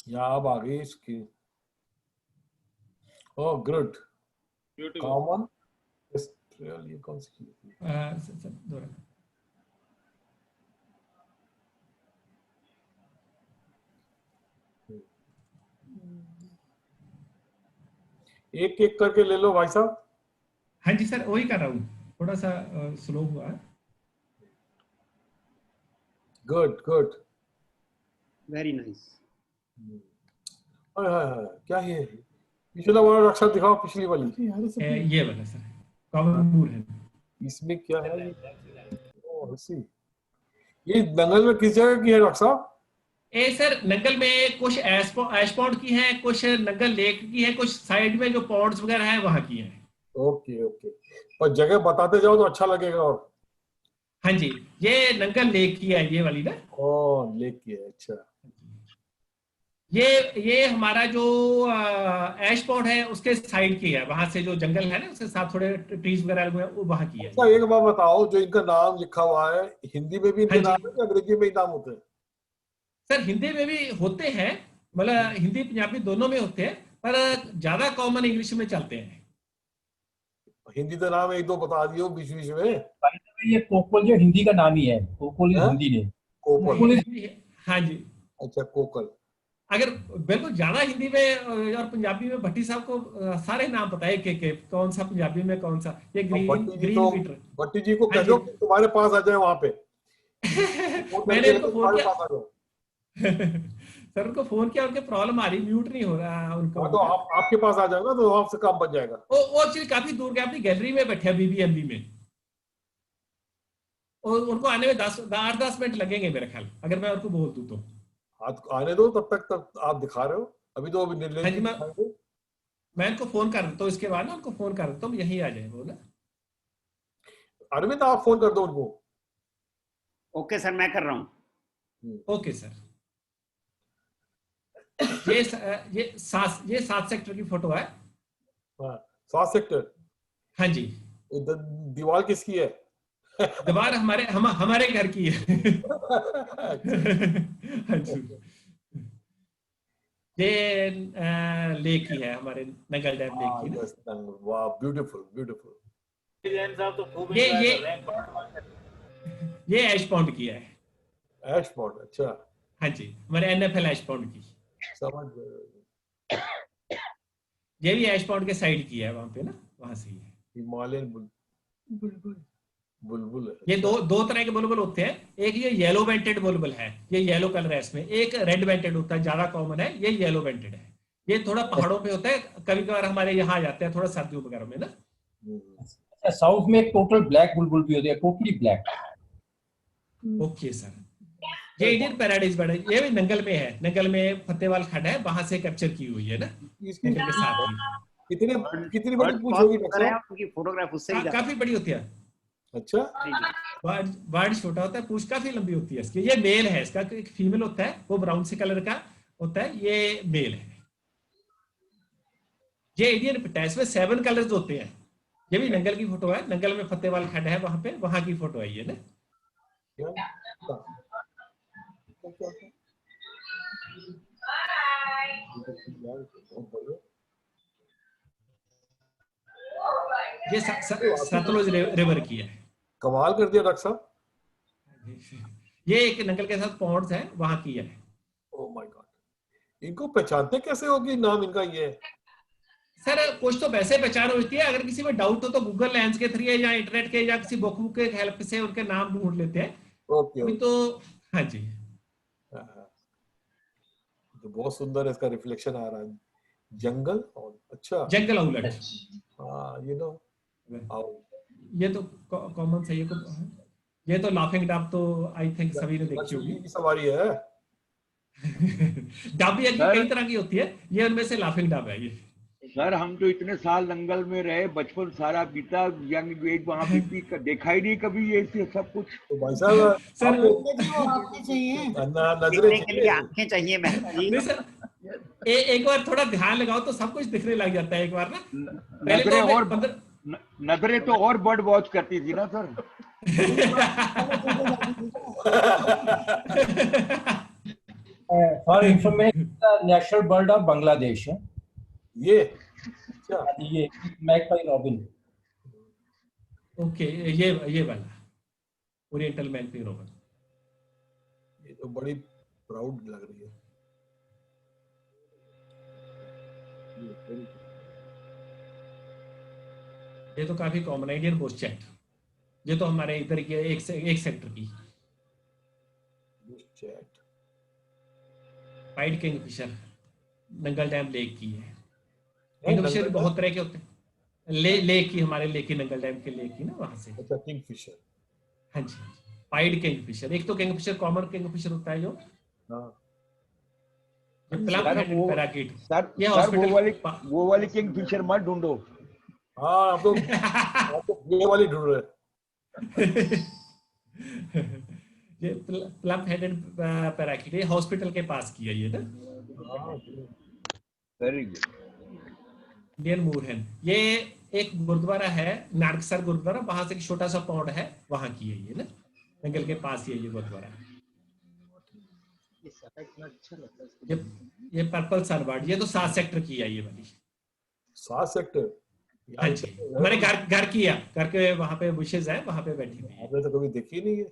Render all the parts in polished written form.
यहाँ अब आ गई इसकी। Oh good. कॉमन एस्ट्रियल, ये कौन सी? एक एक करके ले लो भाई साहब। हाँ जी सर, वही कर रहा हूँ, थोड़ा सा स्लो हुआ है। Good good, very nice. Hi hi hi, क्या है ये? पिछला वाला नक्शा दिखाओ, पिछली वाली। ये वाला सर, कॉमन मूर है। इसमें क्या है ये? ओह आई सी। ये दंगल में किस जगह की है डॉक्टर साहब? ए सर, नंगल में कुछ ऐश पॉन्ड की है, कुछ नंगल लेक की है, कुछ साइड में जो पॉन्ड्स वगैरह है वहां की है। ओके ओके, पर जगह बताते जाओ तो अच्छा लगेगा। और हाँ जी, ये नंगल लेक की है, ये वाली ना। ओह लेक की है, अच्छा। ये हमारा जो ऐश पॉन्ड है उसके साइड की है, वहां से जो जंगल है ना उसके साथ थोड़े ट्रीज वगैरह लगे हैं, वो वहां की है। अच्छा एक बात बताओ, जो इनका नाम लिखा हुआ है, हिंदी में भी हाँ इनके जी नाम है या अंग्रेजी में ही नाम होते हैं? सर, हिंदी में भी होते हैं, मतलब हिंदी पंजाबी दोनों में होते हैं, पर ज्यादा कॉमन इंग्लिश में चलते हैं। हिंदी का नाम एक दो बता दियो बीच बीच में। ये कोकल जो हिंदी का नाम ही है, कोकल हैं? हिंदी ने। कोपल, हाँ जी, अच्छा कोकल। अगर बिल्कुल ज्यादा हिंदी में और पंजाबी में भट्टी साहब को सारे नाम पता है के कौन सा पंजाबी में कौन सा। ये अब ग्रीन बीटर। भट्टी जी को हाँ कह दो जी। कि तुम्हारे पास आ जाए वहां पे। मैंने उनको फोन तुम्हारे किया पास आ जाओ। सर, उनको फोन किया, उनके प्रॉब्लम आ रही, म्यूट नहीं हो रहा उनको। हाँ तो आपके पास आ जाएगा तो आपसे काम बन जाएगा। वो एक्चुअली काफी दूर गए, अपनी गैलरी में बैठे हैं बीबीएमबी में, और उनको आने में 8-10 मिनट लगेंगे मेरे ख्याल, अगर मैं उनको बोल दूं तो। आने दो तब तक आप दिखा रहे हो। अभी तो अभी हाँ जी, दिखाएंगे। मैं उनको फोन कर देता हूँ, इसके बाद ना उनको फोन कर देता हूँ, यही आ जाए वो ना। अरविंद आप फोन कर दो उनको। ओके सर, मैं कर रहा हूँ। Okay sir. ये 7 सेक्टर की फोटो है। हाँ 7 सेक्टर। हाँ जी। दीवार किसकी है? दीवार हमारे घर की है। हाँ जी। ये लेक की है, हमारे नंगल डैम लेक की ना। वाह ब्यूटीफुल ब्यूटीफुल। ये ऐश पॉन्ड की है। ऐश पॉन्ड, अच्छा। हाँ जी, हमारे एनएफएल ऐश पॉन्ड की। समझ गए। ये भी ऐश पॉन्ड के साइड की है, वहां पे ना, वहां से ही है। हिमालयन बुलबुल, बुलबुल है। ये दो तरह के बुलबुल होते हैं, एक ये येलो वेंटेड बुलबुल है, ये येलो कलर है इसमें, एक रेड वेंटेड होता है, ज्यादा कॉमन है, ये येलो वेंटेड है। ये थोड़ा पहाड़ों पे होता है, कभी कभार हमारे यहाँ आ जाते हैं, थोड़ा सर्दियों वगैरह में ना। अच्छा, साउथ में एक टोटल ब्लैक बुलबुल भी होती है, टोटली ब्लैक। Okay sir. ये इंडियन पैराडाइज बर्ड है, ये भी नंगल में है, नंगल में फतेहवाल खड्ड है, वहां से कैप्चर की हुई है ना, नंगल के साथ ही। कितनी बड़ी पूंछ होगी डॉक्टर साहब? उनकी फोटोग्राफ उससे ही काफी बड़ी होती है। अच्छा, बर्ड छोटा होता है, पूंछ काफी लंबी होती है इसकी। ये मेल है, इसका एक फीमेल होता है, वो ब्राउन से कलर का होता है, ये मेल है। ये इंडियन पिटाइस में 7 कलर्स होते हैं। ये भी नंगल की फोटो है, नंगल में फतेहवाल खड्ड है, वहां पे, वहां की फोटो है ये ना। ये सतलुज रिवर की है। कमाल कर दिया डॉक्टर साहब। ये एक नंगल के साथ पॉन्ड्स है, वहां की है। ओह माय गॉड, इनको पहचानते कैसे होगी, नाम इनका ये है? सर कुछ तो वैसे पहचान होती है, अगर किसी में डाउट हो तो गूगल लेंस के थ्रू या इंटरनेट के या किसी बुक के हेल्प से उनके नाम ढूंढ लेते हैं। ओके अभी तो हाँ जी, तो बहुत सुंदर इसका रिफ्लेक्शन आ रहा है। जंगल और अच्छा, जंगल आउलेट। हाँ ये नो, ये तो कॉमन सही है। ये तो लाफिंग डब तो आई थिंक सभी ने देखी होगी। सवारी है। डब भी कई तरह की होती है, ये उनमें से लाफिंग डब है ये। सर हम तो इतने साल नंगल में रहे, बचपन सारा बीता, यंग एज वहाँ पे देखा ही नहीं कभी ये सब कुछ। तो भाई साहब सर नजरें के लिए आंखें चाहिए नहीं सर, एक बार थोड़ा ध्यान लगाओ तो सब कुछ दिखने लग जाता है एक बार ना। नजरें तो और बर्ड वॉच करती थी ना sir. For information, national bird of Bangladesh है ये अच्छा, ये मैगपाई रॉबिन। ओके, ये वाला ओरिएंटल मैगपी रॉबिन। ये तो बड़ी प्राउड लग रही है। ये तो काफी कॉमन है, इंडियन बोस्चैट। ये तो हमारे इधर की एक सेक्टर की। Chat white Kingfisher Nangal dam lake की है। किंगफिशर बहुत तरह के होते हैं। लेक की, हमारे लेक की, नंगल डैम के लेक की ना, वहां से। अच्छा, किंगफिशर। हाँ जी, पाइड किंगफिशर। एक तो किंगफिशर कॉमन किंगफिशर होता है जो हाँ प्लम सर हेडेड वो पैराकीट। सर ये सर हॉस्पिटल वो वाली किंगफिशर मत ढूंढो। हाँ, आप तो ये वाली ढूंढ रहे हैं। ये प्लम हेडेड पैराकीट, ये हॉस्पिटल के पास की है ये ना, हाँ, वेरी गुड। इंडियन मूर है। ये एक गुरुद्वारा है, नारकसर गुरुद्वारा, वहां से एक छोटा सा पौंड है, वहां की है ये ना, जंगल के पास ही है ये गुरुद्वारा। ये ये पर्पल सनबर्ड, ये तो 7 सेक्टर की है ये वाली। 7 सेक्टर। हाँ जी, हमारे घर की है, घर के वहां पे बुशेज है, वहां पे बैठी हुई है। आपने तो कभी देखी नहीं है।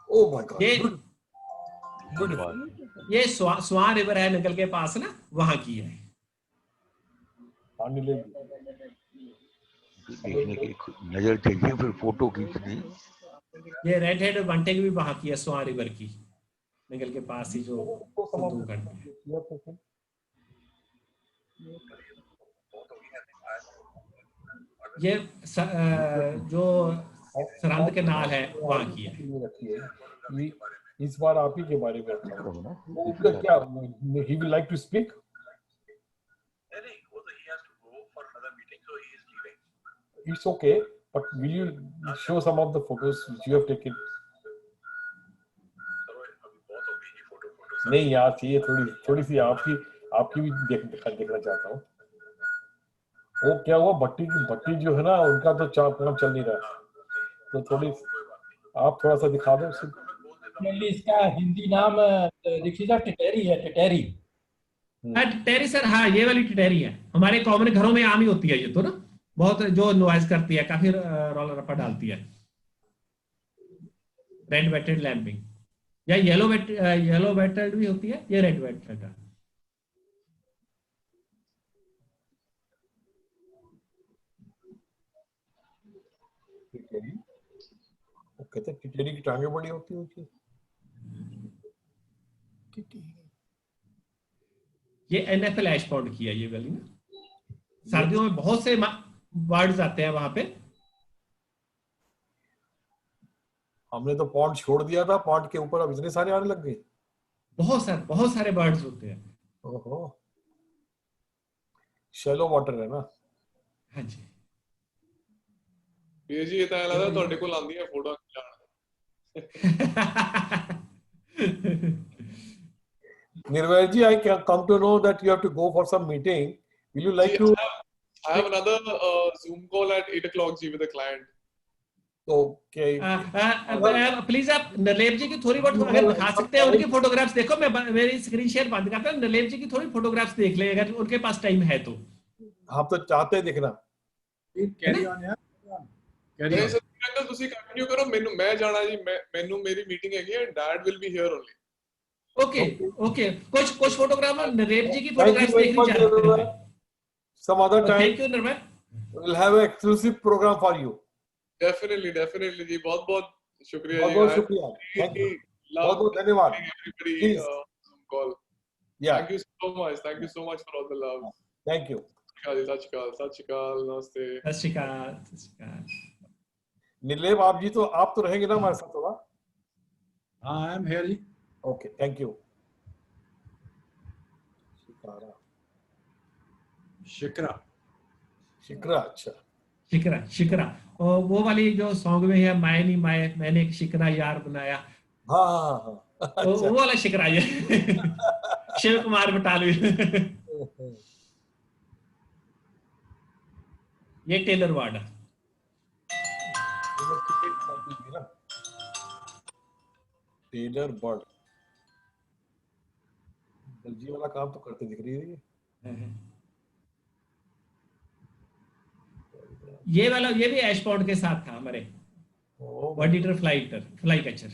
ओह माय गॉड, ये ब्यूटीफुल। ये स्वां रिवर है नंगल के पास ना, वहां की है। पानी ले देखने की नजर चाहिए, फिर फोटो खींचनी। ये रेड हेड बंटेग भी वहां की है, स्वां रिवर की, नंगल के पास ही, जो सिंधुगढ़ में है। ये जो सरहद के नाल है, वहां की है। ये इस बार आप ही के बारे में बताओ। उसका क्या, he will like to speak? It's okay, but will you show some of the photos which you have taken? नहीं यार, चाहिए थोड़ी सी आपकी भी देखना चाहता हूँ। वो क्या हुआ, भट्टी जो है ना, उनका तो काम चल नहीं रहा, तो आप थोड़ा सा दिखा दो उसे। इसका हिंदी नाम दीक्षिता टिटेरी है, टिटेरी। टिटेरी सर, हाँ, ये वाली टिटेरी है। हमारे कॉमन घरों में आम ही होती है ये तो ना, बहुत जो नॉइज करती है, काफी रौला रप्पा डालती है। रेड वेटेड लैम्पिंग, या येलो वेटेड भी होती है, ये रेड वेटेड है। वो कहते हैं टिटेरी की टांगे बड़ी होती है उसकी। ये NFL ऐश पॉन्ड की है ये वाली ना, सर्दियों में बहुत से बर्ड्स आते हैं वहां पे। हमने तो पॉन्ड छोड़ दिया था, पॉन्ड के ऊपर अब इतने सारे आने लग गए। बहुत सारे बर्ड्स होते हैं। ओहो, शैलो वाटर है ना। हाँ जी, ਇਹ ਜੀ ਇਹ ਤਾਂ ਐਂ ਲੱਗਦਾ ਤੁਹਾਡੇ ਕੋਲ ਆਉਂਦੀਆਂ ਫੋਟੋਆਂ ਖਿਚਾਉਣ। Nirvay ji, I can come to know that you have to go for some meeting. Will you like to? I have another Zoom call at 8 o'clock जी with a client. Okay. Please आप नरलेप जी की थोड़ी बहुत अगर दिखा सकते हैं, उनकी फोटोग्राफ्स देखो। मैं मेरी स्क्रीन शेयर बंद करता हूँ, नरलेप जी की थोड़ी फोटोग्राफ्स देख ले अगर उनके पास टाइम है तो। हम तो चाहते हैं देखना। ਨਹੀਂ ਸਰ, ਅੰਕਲ ਤੁਸੀਂ ਕੰਟੀਨਿਊ ਕਰੋ, ਮੈਂ ਜਾਣਾ ਜੀ, ਮੈਨੂੰ ਮੇਰੀ ਮੀਟਿੰਗ ਹੈਗੀ ਹੈ, dad will be here only. Okay, कुछ फोटोग्राफर नरलेप जी की फोटोग्राफ्स देखनी चाहते हैं। Some other time thank you Narmay, we'll have an exclusive program for you. Definitely ji, बहुत शुक्रिया जी। बहुत शुक्रिया, थैंक यू, बहुत धन्यवाद। Everybody Zoom call. Yeah, Thank you so much for all the love. thank you. सत श्री अकाल, नमस्ते। सत श्री अकाल। निर्लेप आप तो रहेंगे ना हमारे साथ थोड़ा? हाँ, आई एम हियर जी। Okay, thank you. शिकरा, अच्छा, शिकरा और वो वाली जो सॉन्ग में है, माए नी माए मैंने एक शिकरा यार बनाया, हाँ। वो वाला शिकरा ये शिव कुमार बटालवी। ये टेलर वार्ड है। टेलर बर्ड दर्जी वाला काम तो करते दिख रही है ये। ये वाला ये भी एशपॉन्ड के साथ था हमारे ओ बर्ड ईटर फ्लाई कैचर।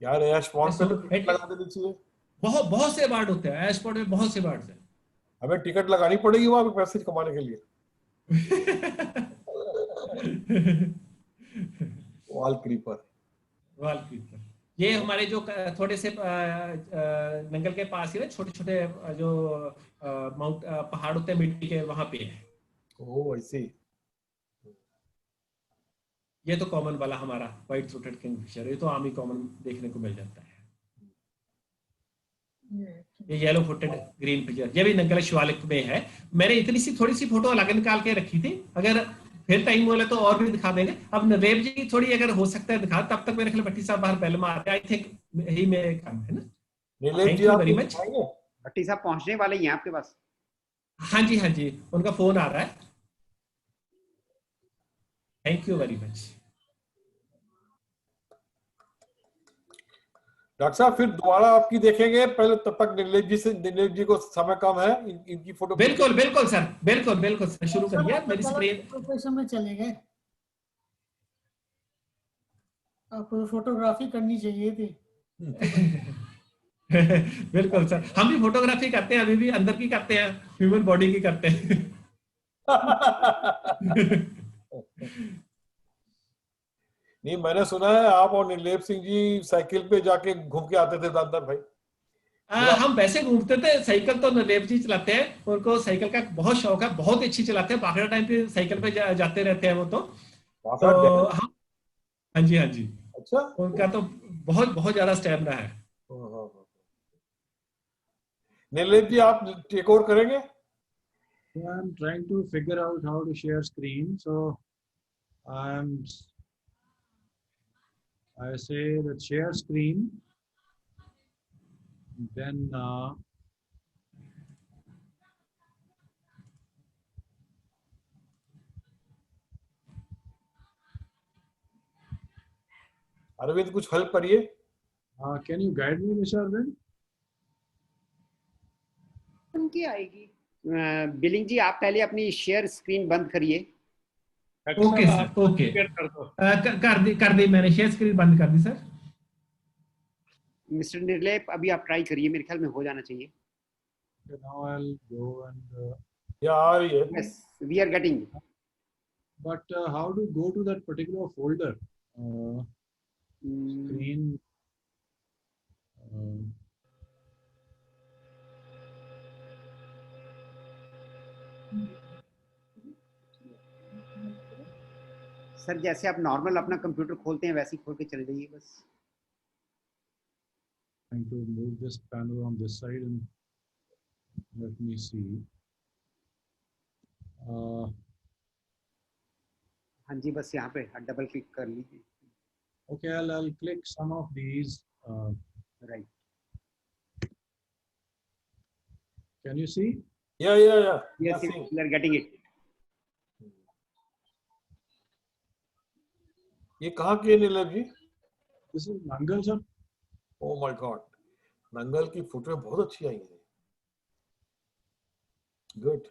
यार ऐश पॉन्ड पे तो So, टिकट लगा देनी चाहिए। बहुत बहुत से बर्ड होते हैं एशपॉन्ड में, बहुत से बर्ड्स हैं। हमें टिकट लगानी पड़ेगी वहां पे पैसे कमाने के लिए। Wall creeper. वॉल क्रीपर ये हमारे जो थोड़े से जंगल के पास ही ना छोटे छोटे जो माउंट पहाड़ होते हैं मिट्टी के, वहां पे है। ओह ऐसे। ये तो कॉमन वाला हमारा व्हाइट थ्रोटेड किंगफिशर, ये तो आम ही कॉमन देखने को मिल जाता है। ये येलो फुटेड ग्रीन फिशर, ये भी नंगल शिवालिक में है। मैंने इतनी सी थोड़ी सी फोटो अलग निकाल के रखी थी, अगर फिर टाइम बोले तो और भी दिखा देंगे। अब नरेब जी थोड़ी अगर हो सकता है दिखा, तब तक मेरे ख्याल भट्टी साहब बाहर पहले में आते हैं, आई थिंक यही मेरे काम है ना। नीलेश थैंक जी यू आप वेरी कुछ मच। दिखाएंगे? भट्टी साहब पहुंचने वाले ही हैं आपके पास। हाँ जी हाँ जी, उनका फोन आ रहा है। Thank you very much. Doctor साहब फिर दोबारा आपकी देखेंगे, पहले तब तक नीलेश जी को समय कम है, इनकी फोटो। बिल्कुल बिल्कुल सर, बिल्कुल बिल्कुल सर, शुरू करिए मेरी स्क्रीन। प्रोफेशन में चले गए, आपको फोटोग्राफी करनी चाहिए थी। बिल्कुल सर, हम भी फोटोग्राफी करते हैं, अभी भी अंदर की करते हैं, ह्यूमन बॉडी की करते हैं। नहीं मैंने सुना है आप और नीलेश सिंह जी साइकिल पे जाके घूम के आते थे दादर भाई। हम वैसे घूमते थे, साइकिल तो नरेब जी चलाते हैं, उनको साइकिल का बहुत शौक है, बहुत अच्छी चलाते हैं, बाकी टाइम पे साइकिल पे जाते रहते हैं वो तो वाकई डैम- हम। हाँ जी हाँ जी, अच्छा। उनका तो बहुत बहुत ज्यादा स्टैमिना है। हाँ। नीलेश जी आप टेक ओवर करेंगे? I'm trying to figure out how to share screen. So I say that share screen. Then Arvind कुछ हेल्प करिए। can you guide me, Mr. Arvind? उनकी आएगी। बिलिंग जी आप पहले अपनी शेयर स्क्रीन बंद करिए। ओके सर, ओके कर दी मैंने, शेयर स्क्रीन बंद कर दी सर। मिस्टर निर्लेप अभी आप ट्राई करिए, मेरे ख्याल में हो जाना चाहिए। Okay, now I'll go and. या आ रही है। Yes, we are getting. But how to go to that particular folder? Screen. Sir जैसे आप नॉर्मल अपना कंप्यूटर खोलते हैं वैसे ही खोल के चले जाइए बस। Trying to move this panel on this side and let me see. हाँ जी बस यहाँ पे डबल क्लिक कर लीजिए। Okay, I'll click some of these. Right. Can you see? या Yes, we are getting it. ये कहाँ की है नीलेश जी? This is Nangal, sir. Oh my God, Nangal की फोटो बहुत अच्छी आई है। गुड।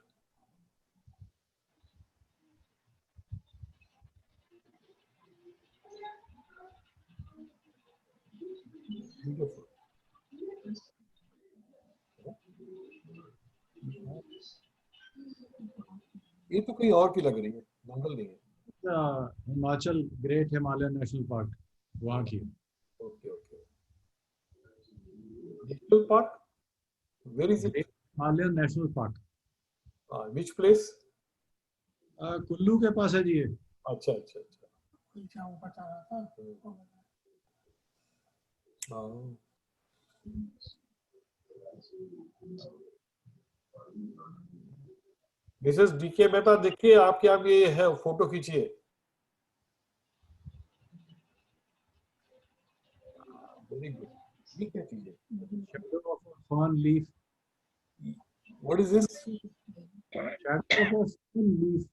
ये तो कहीं और की लग रही है, नंगल नहीं है। Himachal Great Himalayan National Park. वहाँ की। Okay okay. National park, where is it? Himalayan National Park. Which place? Kullu के पास है जी ये। अच्छा अच्छा अच्छा। पीछा ऊपर चला था। हाँ। मिसेस डीके मेहता देखिए आपके आप ये है फोटो खींचिए। Very good. ये क्या चीज है? Shadow of a fern leaf. What is this? Shadow of a fern leaf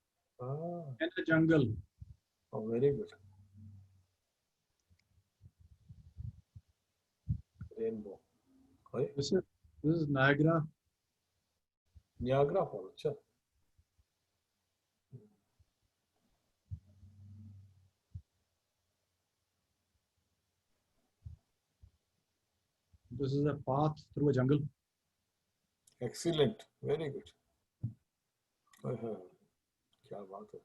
in the jungle. Very good. Rainbow This is Niagara. Niagara fall. अच्छा. This is a path through a jungle. Excellent, very good. क्या बात है.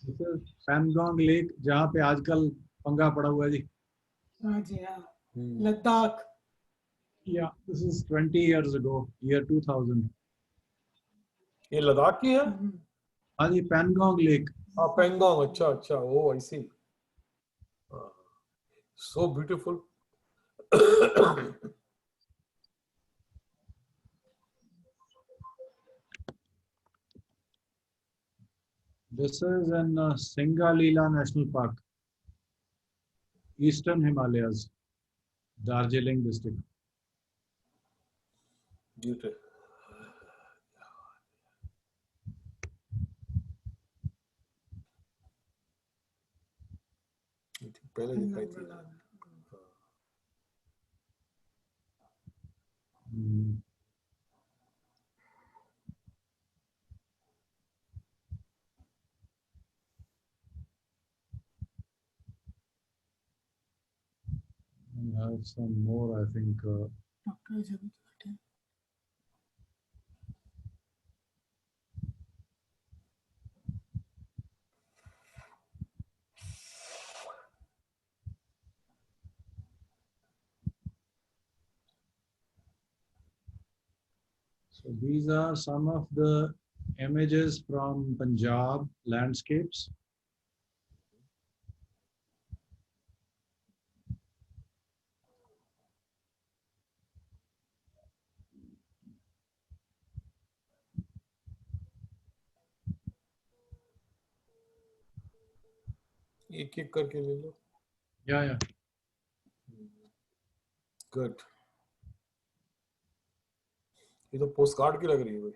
This is Pangong Lake, जहाँ पे आजकल पंगा पड़ा हुआ है जी. हाँ जी हाँ. Ladakh. Yeah, this is 20 years ago, year 2000. ये लद्दाख की है. हाँ जी, Pangong Lake. हाँ, पेंगोंग. अच्छा अच्छा. Oh I see. So beautiful. This is in Singalila National Park, Eastern Himalayas, Darjeeling district. Beautiful. पहले दिखाई थी. We have some more, I think. Okay, जब बैठे. So these are some of the images from Punjab landscapes. एक एक करके ले लो. Yeah. Good. ये तो पोस्ट कार्ड की लग रही है भाई.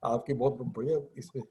आपकी बहुत बढ़िया इसमें.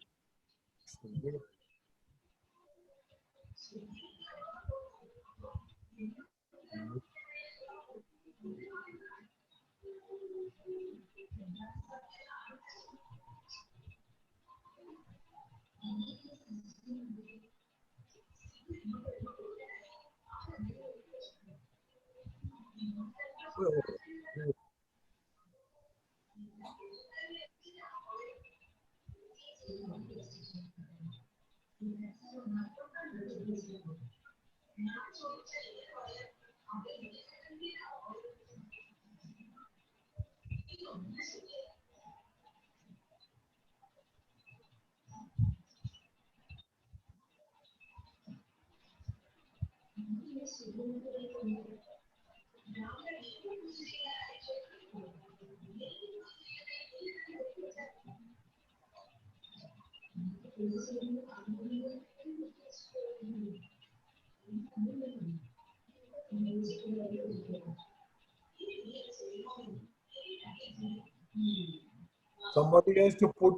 Somebody has to put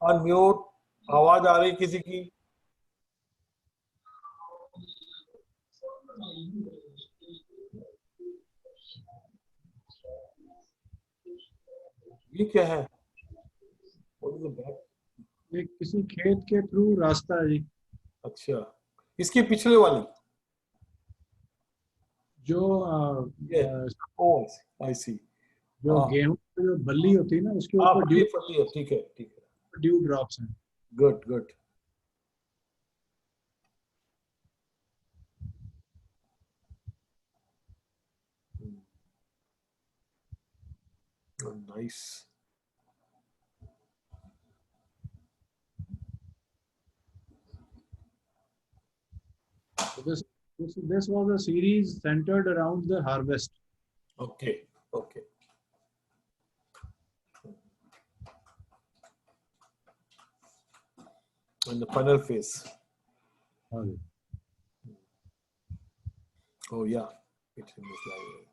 on mute. आवाज आ रही किसी की. ये क्या है? What is the back? ये किसी खेत के थ्रू रास्ता है जी. अच्छा. इसके पिछले वाली. जो Oh, I see. जो गेहूं की जो बल्ली होती है ना, उसके ऊपर ड्यू फली है. ठीक है ठीक है. ड्यू ड्रॉप्स हैं. Good good. Nice. So this was a series centered around the harvest. Okay. Okay. And the final phase. Oh yeah, it's in this library.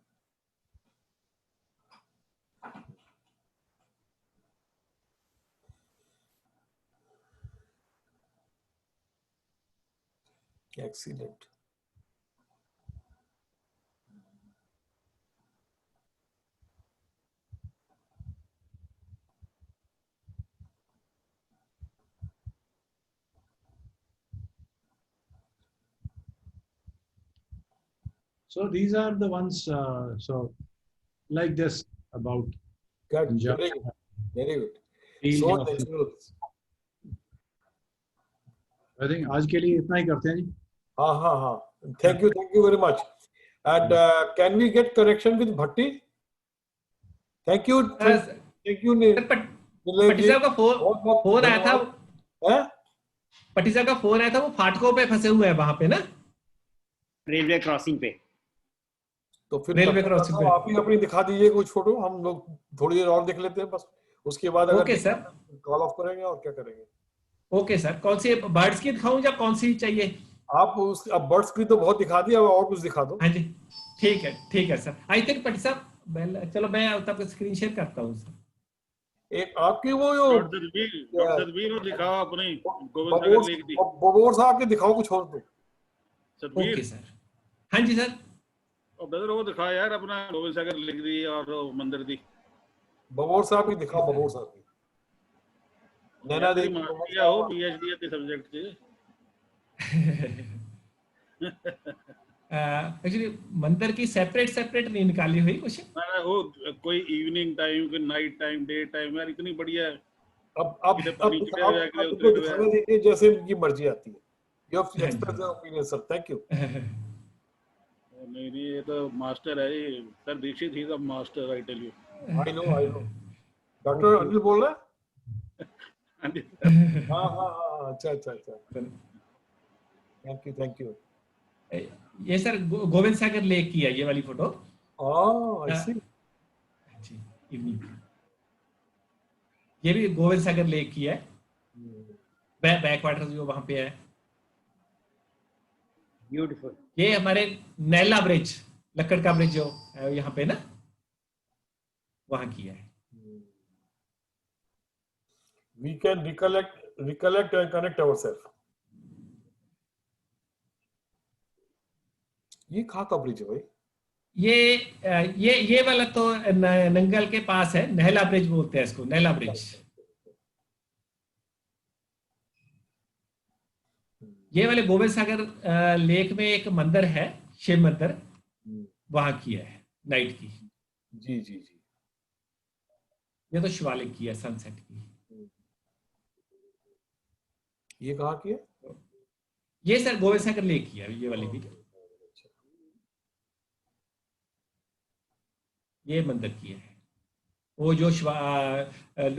Excellent. So these are the ones, so like this about Good. Punjab. Very good. Very good. field So of- natural. I think आज के लिए इतना ही करते हैं जी. हाँ. Thank you very much. And can we get connection with Bhatti? Thank you. Thank you. पट्टी साहब का फोन आया था. हैं? पट्टी साहब का फोन आया था, वो फाटकों पे फंसे हुए हैं वहां पे ना, रेलवे क्रॉसिंग पे. तो फिर रेलवे क्रॉसिंग पे. आप ही अपनी दिखा दीजिए कुछ फोटो, हम लोग थोड़ी देर और देख लेते हैं बस. उसके बाद ओके सर, कॉल ऑफ करेंगे और क्या करेंगे. Okay sir. कौन सी बर्ड्स की दिखाऊं या कौन सी चाहिए? आप अब बर्ड्स की तो बहुत दिखा दी, अब और कुछ दिखा दो. हाँ जी, ठीक है सर. आई थिंक पट्टी साहब, चलो मैं आपको स्क्रीन शेयर करता हूँ सर. एक आपकी वो जो सतबीर वो दिखाओ अपनी गोविंद सागर लेक दी. बबोर साहब के दिखाओ कुछ और तो. Satbir okay sir. हाँ जी सर. और ब्रदर वो दिखा यार अपना गोविंद सागर लेक दी और वो मंदिर दी. बबोर साहब की दिखाओ, बबोर साहब की. नैना देवी मास्टर हो पीएचडी के सब्जेक्ट से. एक्चुअली मंदिर की सेपरेट नहीं निकाली हुई कुछ. वो कोई इवनिंग टाइम, कोई नाइट टाइम, डे टाइम, यार इतनी बढ़िया है. अब दिखाने दीजिए जैसे इनकी मर्जी आती है. You have to express your opinion, sir. Thank you. नहीं ये तो मास्टर है ये. सर दीक्षित ही सब master, I tell you. I know. Doctor Anil बोल रहा है. हाँ. अच्छा. Thank you. ये सर गोविंद सागर लेक की है ये वाली फोटो. I see. इवनिंग. ये भी गोविंद सागर लेक की है. बैक वाटर जो वहां पे है. ब्यूटीफुल. ये हमारे नैला ब्रिज, लक्कड़ का ब्रिज जो है यहाँ पे ना, वहां की है. We can recollect and connect ourselves. ये कहाँ का ब्रिज है भाई? ये वाला तो नंगल के पास है. नैला ब्रिज बोलते हैं इसको, नैला ब्रिज. ये वाले गोविंद सागर लेक में एक मंदिर है, शिव मंदिर, वहां की है नाइट की. जी. ये तो शिवालिक की है, सनसेट की. ये कहाँ की है? ये सर गोविंद सागर लेक की है ये वाली भी. ये मंदिर की है. वो जो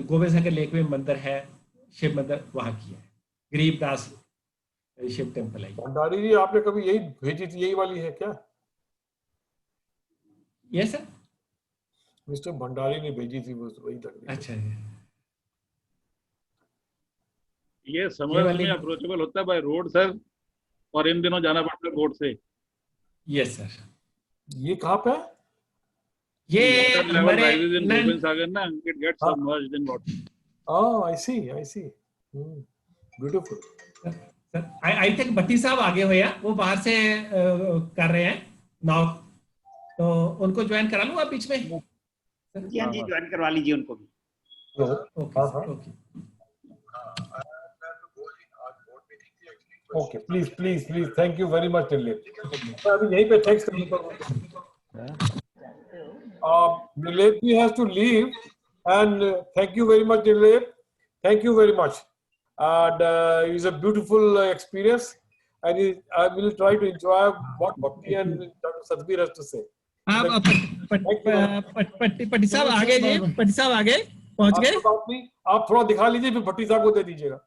गोविंद सागर लेक में मंदिर है, शिव मंदिर, वहां की है. गरीबदास शिव टेम्पल है. भंडारी जी आपने कभी यही भेजी थी, यही वाली है क्या? ये सर मिस्टर भंडारी ने भेजी थी, वही लग रही है. अच्छा. ये समर में अप्रोचेबल होता है बाय रोड सर, और इन दिनों जाना पड़ता है बोट से. Yes sir. ये कहाँ पे है? ये हमारे गोविंद सागर ना, it gets submerged in water. I see. Beautiful. Sir I think Bhatti साहब आगे हुए हैं, वो बाहर से कर रहे हैं नाउ, तो उनको ज्वाइन करा लूं आप बीच में? जी हाँ जी, ज्वाइन करवा लीजिए उनको भी. Okay. Okay, please. Thank you very much, Nilip. अभी यहीं पे text करने पर. Nilip has to leave, and thank you very much, Nilip. Thank you very much. And it's a beautiful experience, and I will try to enjoy what Bhakti and Dr. Satbir has to say. आप पट्टी साहब आगे जी, पट्टी साहब आगे पहुंच गए. आप थोड़ा दिखा लीजिए, फिर भट्टी साहब को दे दीजिएगा.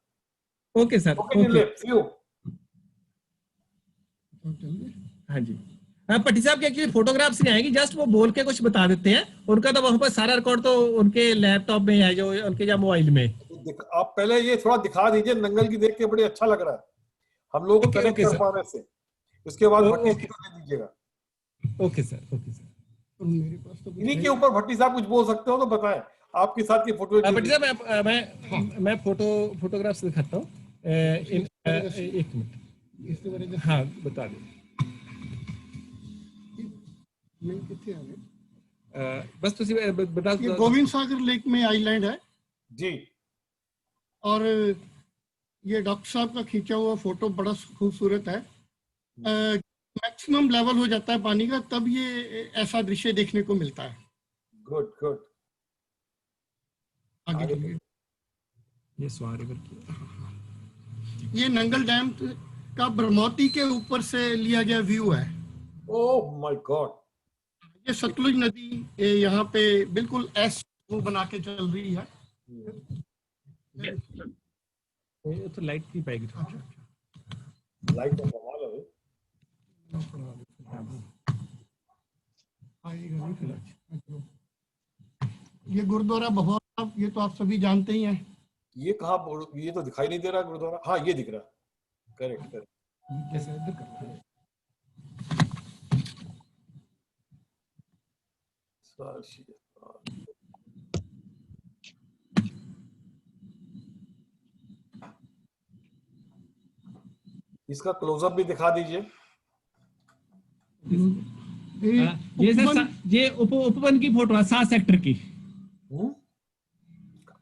Okay sir. Okay, Nilip, see you. हाँ जी. पट्टी साहब की एक्चुअली फोटोग्राफ्स नहीं आएगी, जस्ट वो बोल के कुछ बता देते हैं. उनका तो वहां पर सारा रिकॉर्ड तो उनके लैपटॉप में है, जो उनके या मोबाइल में. आप पहले ये थोड़ा दिखा दीजिए, नंगल की देख के बड़ी अच्छा लग रहा है हम लोगों को कनेक्ट कर पाने से. उसके बाद भट्टी साहब को दे दीजिएगा. Okay sir. मेरे पास तो इन्हीं के ऊपर भट्टी साहब कुछ बोल सकते हो तो बताएं. आपके साथ की फोटो. भट्टी साहब मैं फोटोग्राफ्स दिखाता हूँ. एक मिनट. इसके बारे में हाँ बता दो। मैं कितने आ गए? बस तुसी बता ये गोविंद सागर लेक में आइलैंड है जी। और ये डॉक्टर साहब का खींचा हुआ फोटो बड़ा खूबसूरत है। मैक्सिमम लेवल हो जाता है पानी का तब ये ऐसा दृश्य देखने को मिलता है। Good good. आगे चलिए। ये स्वार रिवर की ये नंगल डैम का ब्रह्मोती के ऊपर से लिया गया व्यू है। Oh my God. ये सतलुज नदी यहाँ पे बिल्कुल एस बना के चल रही है। ये तो लाइट नहीं पाएगी तो। लाइट का कमाल है भाई। ये गुरुद्वारा भभौर साहब, ये तो आप सभी जानते ही हैं। ये कहाँ, ये तो दिखाई नहीं दे रहा गुरुद्वारा। हाँ ये दिख रहा। Correct correct. कैसे इधर करते हैं? इसका क्लोजअप भी दिखा दीजिए। ये सर ये उपवन की फोटो है 7 सेक्टर की।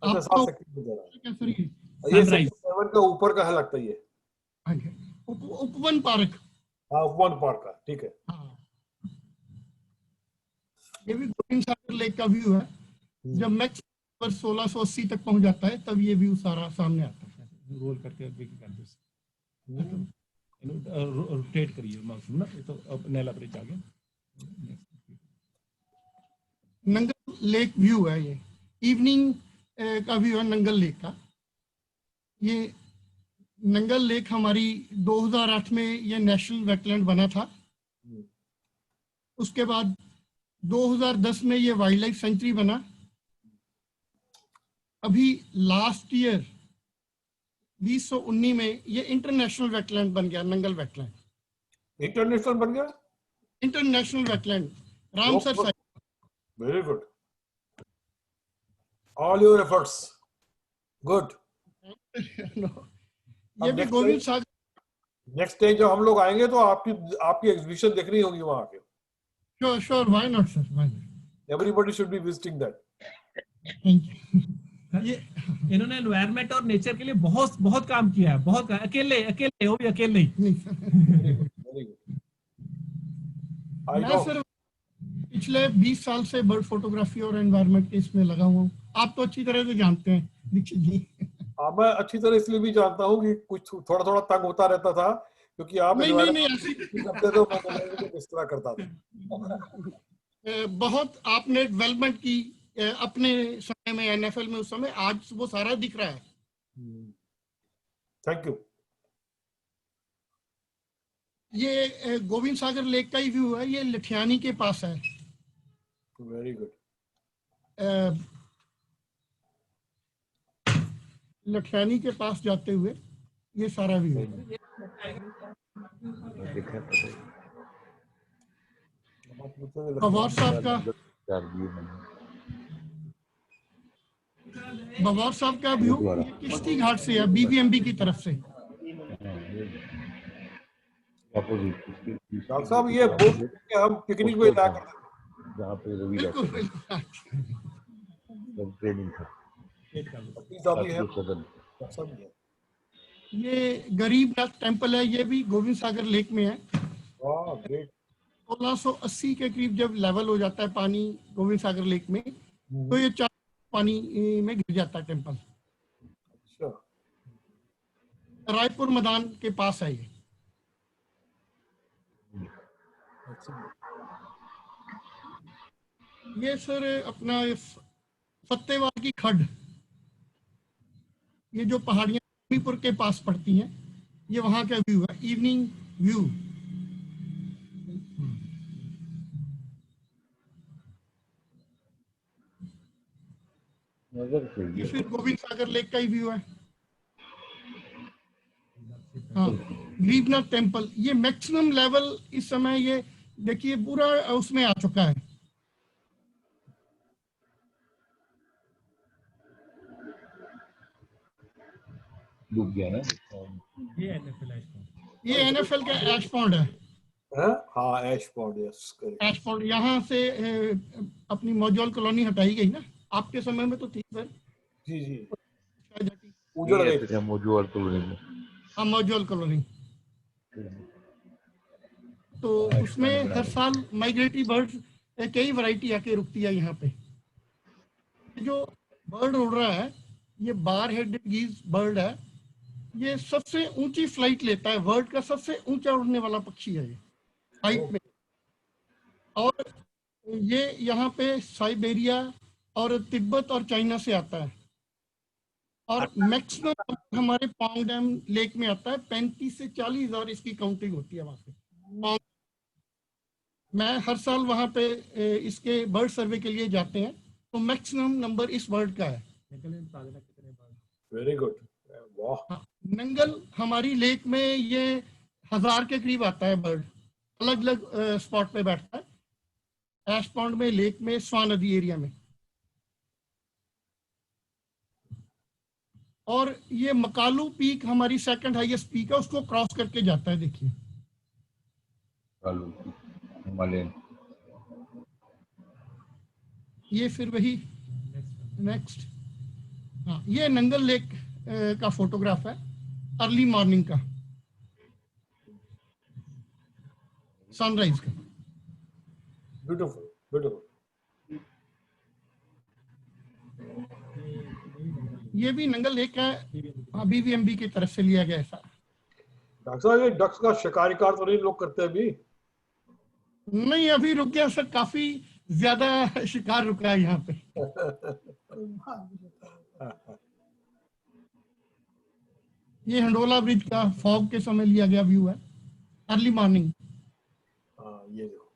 अच्छा 7 सेक्टर में दे रहा है। ये सेक्टर 7 का ऊपर का है लगता है ये। उपवन पार्क। हाँ उपवन पार्क का, ठीक है। हाँ। ये भी गोविंद सागर लेक का व्यू है। जब मैक्स पर 1680 तक पहुंच जाता है तब ये व्यू सारा सामने आता है। रोल करके रोटेट करिए माउस ना, तो अब नैला ब्रिज आ गया। नंगल लेक व्यू है ये। इवनिंग का व्यू है नंगल लेक का। ये नंगल लेक हमारी 2008 में ये नेशनल वेटलैंड बना था। उसके बाद 2010 में ये वाइल्ड लाइफ सेंचुरी बना। अभी लास्ट ईयर 2019 में ये इंटरनेशनल वेटलैंड बन गया, नंगल वेटलैंड। इंटरनेशनल बन गया? International wetland Ramsar site. Very good, all your efforts, good. ये भी गोविंद सागर। नेक्स्ट टाइम जब हम लोग आएंगे तो आपकी एग्जीबिशन देखनी होगी वहां के। Sure sure, why not sir, why not. Everybody should be visiting that. Thank you. ये इन्होंने एनवायरनमेंट और नेचर के लिए बहुत बहुत काम किया है, बहुत अकेले अकेले हो भी अकेले ही। मैं सर पिछले 20 साल से बर्ड फोटोग्राफी और एनवायरनमेंट के इसमें लगा हुआ हूँ। आप तो अच्छी तरह से जानते हैं दीक्षित जी। मैं अच्छी तरह इसलिए भी जानता हूँ कि कुछ थोड़ा थोड़ा तंग होता रहता था, क्योंकि आप नहीं करते थे, मैं इस तरह करता था। बहुत आपने डेवलपमेंट की अपने समय में, एनएफएल में उस समय, आज वो सारा दिख रहा है। Thank you. ये गोविंद सागर लेक का ही व्यू है। ये लठियानी के पास है। Very good. लठियानी के पास जाते हुए ये सारा व्यू है। भभौर साहब का व्यू किश्ती घाट से है, बीबीएमबी की तरफ से। डॉक्टर साहब ये बोट के हम पिकनिक में जाया करते थे, जहाँ पे रवि ट्रेनिंग था। ये गरीबनाथ टेम्पल है, ये भी गोविंद सागर लेक में है। 1680 के करीब जब लेवल हो जाता है पानी गोविंद सागर लेक में, तो ये 4 पानी में गिर जाता है टेम्पल। अच्छा। रायपुर मैदान के पास है ये। ये सर अपना फतेहवाद की खड्ड, ये जो पहाड़ियां लक्ष्मीपुर के पास पड़ती हैं, ये वहां का व्यू है, इवनिंग व्यू। ये फिर गोविंद सागर लेक का ही व्यू है। हाँ, गरीबनाथ टेम्पल, ये मैक्सिमम लेवल इस समय, ये देखिए पूरा उसमें आ चुका है। डूब गया ना। ये एनएफएल है। ये एनएफएल का ऐश पॉन्ड है। हाँ ऐश पॉन्ड, यस करेक्ट। ऐश पॉन्ड यहाँ से अपनी मौजूल कॉलोनी हटाई गई ना, आपके समय में तो थी सर। जी जी शायद हटी। उजड़ गई। हाँ मौजूल कॉलोनी। तो उसमें हर साल माइग्रेटरी बर्ड्स कई वैरायटी आके रुकती है यहाँ पे। जो बर्ड उड़ रहा है ये बार हेडेड गीज बर्ड है। ये सबसे ऊंची फ्लाइट लेता है, वर्ल्ड का सबसे ऊंचा उड़ने वाला पक्षी है ये हाइट में। और ये यहाँ पे साइबेरिया और तिब्बत और चाइना से आता है। और मैक्सिमम हमारे पांग डैम लेक में आता है, 35 से 40 हजार इसकी काउंटिंग होती है वहां पे। मैं हर साल वहां पे इसके बर्ड सर्वे के लिए जाते हैं, तो मैक्सिमम नंबर इस बर्ड का है। वेरी गुड, वाह। नंगल हमारी लेक में ये 1000 के करीब आता है बर्ड, अलग अलग स्पॉट पे बैठता है। ऐश पॉन्ड में, लेक में, स्वान नदी एरिया में। और ये मकालू पीक हमारी सेकंड हाईएस्ट पीक है, उसको क्रॉस करके जाता है। देखिए हिमालयन। ये फिर वही नेक्स्ट। हाँ ये नंगल लेक का फोटोग्राफ है अर्ली मॉर्निंग का, सनराइज का। Beautiful beautiful. ये भी नंगल लेक है, बीबीएमबी की तरफ से लिया गया है सारा। डॉक्टर साहब ये डक्स का शिकार तो नहीं लोग करते अभी? नहीं अभी रुक गया सर, काफी ज्यादा शिकार रुका है यहाँ पे। ये हंडोला ब्रिज का फॉग के समय लिया गया व्यू है, अर्ली मॉर्निंग। ये देखो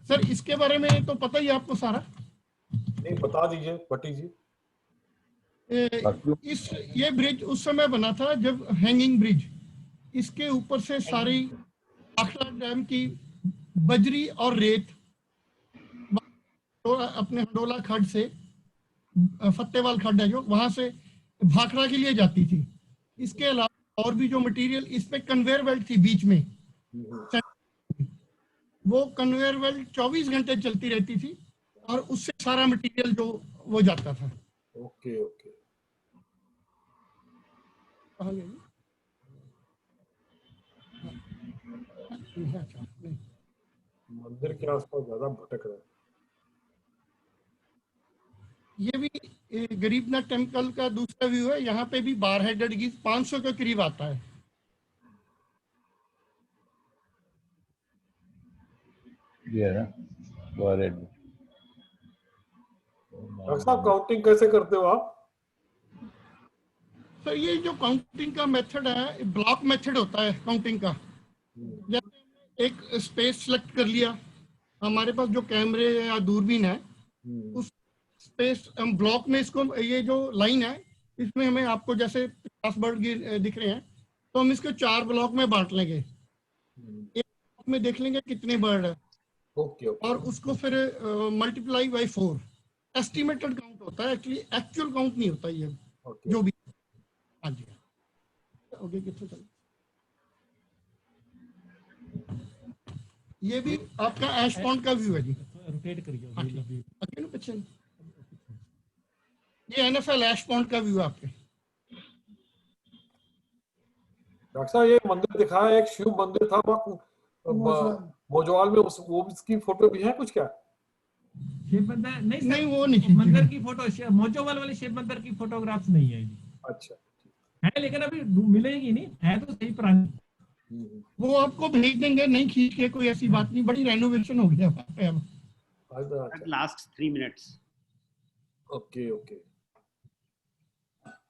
सर इसके बारे में तो पता ही आपको सारा। नहीं बता दीजिए भट्टी जी। ये ब्रिज उस समय बना था जब हैंगिंग ब्रिज, इसके ऊपर से सारी भाखड़ा डैम की बजरी और रेत तो अपने हंडोला खड्ड से, फतेवाल खड्ड है जो, वहां से भाखड़ा के लिए जाती थी। इसके अलावा और भी जो मटेरियल, इसमें कन्वेयर बेल्ट थी बीच में, वो कन्वेयर बेल्ट 24 घंटे चलती रहती थी और उससे सारा मटेरियल जो वो जाता था। Okay okay. मंदिर के आसपास ज्यादा भटक रहा है। ये भी गरीबनाथ टेम्पल का दूसरा व्यू है। यहाँ पे भी बार हेडेड गीज 500 के करीब आता है। डॉक्टर साहब काउंटिंग कैसे करते हो आप? तो ये जो काउंटिंग का मेथड है, ब्लॉक मेथड होता है काउंटिंग का। जैसे एक स्पेस सेलेक्ट कर लिया, हमारे पास जो कैमरे या दूरबीन है उस स्पेस हम ब्लॉक में, इसको ये जो लाइन है इसमें हमें आपको जैसे 50 बर्ड दिख रहे हैं, तो हम इसको 4 ब्लॉक में बांट लेंगे। एक ब्लॉक में देख लेंगे कितने बर्ड है, और उसको फिर मल्टीप्लाई बाई 4। एस्टिमेटेड काउंट होता है, एक्चुअली एक्चुअल काउंट नहीं होता ये जो भी। हाँ जी ओके। कितने चल, ये भी आपका ऐश पॉन्ड का व्यू है जी। रोटेट करिए आगे ना पीछे। ये एनएफएल ऐश पॉन्ड का व्यू है आपके। डॉक्टर साहब ये मंदिर दिखा है, एक शिव मंदिर था मोजवाल में, वो इसकी फोटो भी है कुछ क्या? शिव मंदिर नहीं, नहीं वो नहीं, मंदिर की फोटो, मोजोवाल वाले शिव मंदिर की फोटोग्राफ्स नहीं है। अच्छा है, लेकिन अभी मिलेगी नहीं, है तो सही पुरानी। वो आपको भेज देंगे, नहीं खींच के, कोई ऐसी बात नहीं। बड़ी रेनोवेशन हो गया वहाँ पे अब। Last 3 minutes. Okay okay.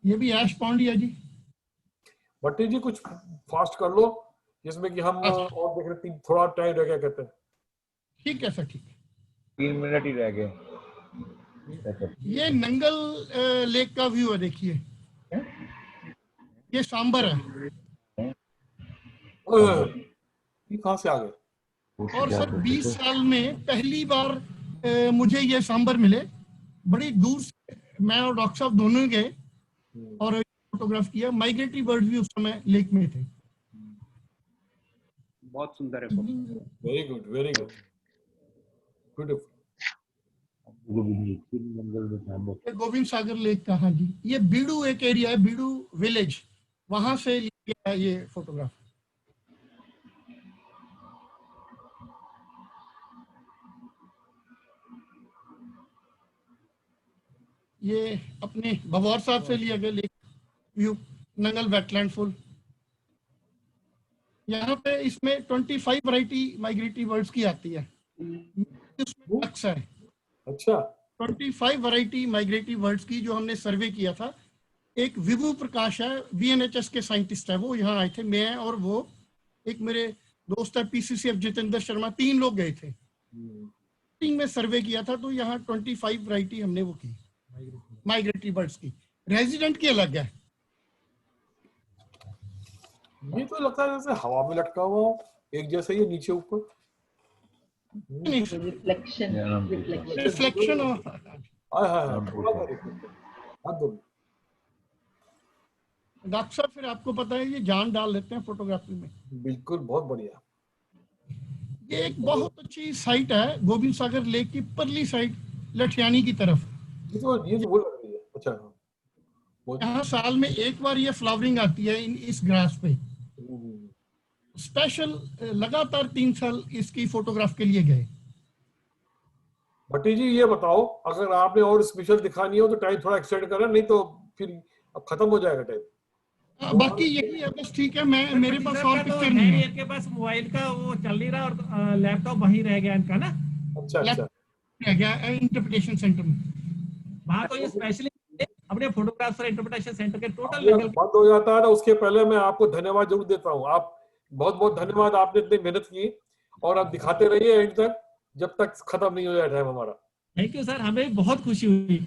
ये भी ऐश पॉन्ड ही है जी। भट्टी जी कुछ फास्ट कर लो जिसमें कि हम और देख रहे, थोड़ा टाइम रह गया कहते हैं। ठीक है सर, ठीक है। 3 मिनट ही रह गए। ये नंगल लेक का व्यू है, देखिए। ये सांबर है। ये कहाँ से आ गए? और सर 20 साल में पहली बार मुझे ये सांबर मिले। बड़ी दूर से मैं और डॉक्टर साहब दोनों गए और फोटोग्राफ किया। माइग्रेटरी बर्ड भी उस समय लेक में थे। बहुत सुंदर है photo. Very good, very good, beautiful. ये गोविंद सागर लेक का, हाँ जी, ये बीडू एक एरिया है, बीडू विलेज, वहां से लिया है ये फोटोग्राफ। ये अपने भगौर साहब से लिया गया lake view, Nangal wetland full. यहाँ पे इसमें 25 वैरायटी माइग्रेटरी बर्ड्स की आती है, इसमें डक्स है। अच्छा, 25 वैरायटी माइग्रेटरी बर्ड्स की जो हमने सर्वे किया था। एक विभू प्रकाश है, VNHS के साइंटिस्ट है, वो यहाँ आए थे, मैं और वो, एक मेरे दोस्त है PCCF जितेंद्र शर्मा, 3 लोग गए थे। टीम में सर्वे किया था, तो यहाँ 25 वैरायटी हमने वो की माइग्रेटरी बर्ड्स की। रेजिडेंट की अलग है। ये तो लगता है जैसे हवा में लटका हुआ हो, एक जैसे ये नीचे ऊपर रिफ्लेक्शन रिफ्लेक्शन। डॉक्टर साहब, फिर आपको पता है ये जान डाल लेते हैं फोटोग्राफी में। बिल्कुल, बहुत बढ़िया। ये एक बहुत अच्छी साइट है, गोविंद सागर लेक की परली साइड, लठियानी की तरफ। ये तो वो लग रही है। अच्छा, यहाँ साल में एक बार ये फ्लावरिंग आती है इस ग्रास पे। स्पेशल लगातार 3 साल इसकी फोटोग्राफ के लिए गए। भट्टी जी, ये बताओ, अगर आपने और स्पेशल दिखानी हो तो टाइम थोड़ा एक्सटेंड करें, नहीं तो फिर अब खत्म हो जाएगा टाइम। बाकी यही है बस, ठीक है। मैं मेरे पास और पिक्चर नहीं है। इनके पास मोबाइल का वो चल नहीं रहा और लैपटॉप वहीं रह गया इनका ना। अच्छा, रह गया इंटरप्रिटेशन सेंटर में। वहाँ तो ये स्पेशली अपने फोटोग्राफर इंटरप्रिटेशन सेंटर के टोटल लेवल बंद हो जाता है ना, उसके पहले मैं आपको धन्यवाद जरूर देता हूँ। आप बहुत बहुत धन्यवाद, आपने इतनी मेहनत की और आप दिखाते रहिए एंड तक, जब तक खत्म नहीं हो जाए टाइम हमारा। थैंक यू सर, हमें बहुत खुशी हुई।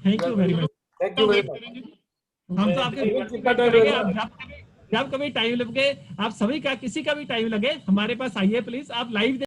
Thank you very much. Thank you very much. हम तो आपके जब कभी टाइम लगे, आप सभी का, किसी का भी टाइम लगे, हमारे पास आइए प्लीज। आप लाइव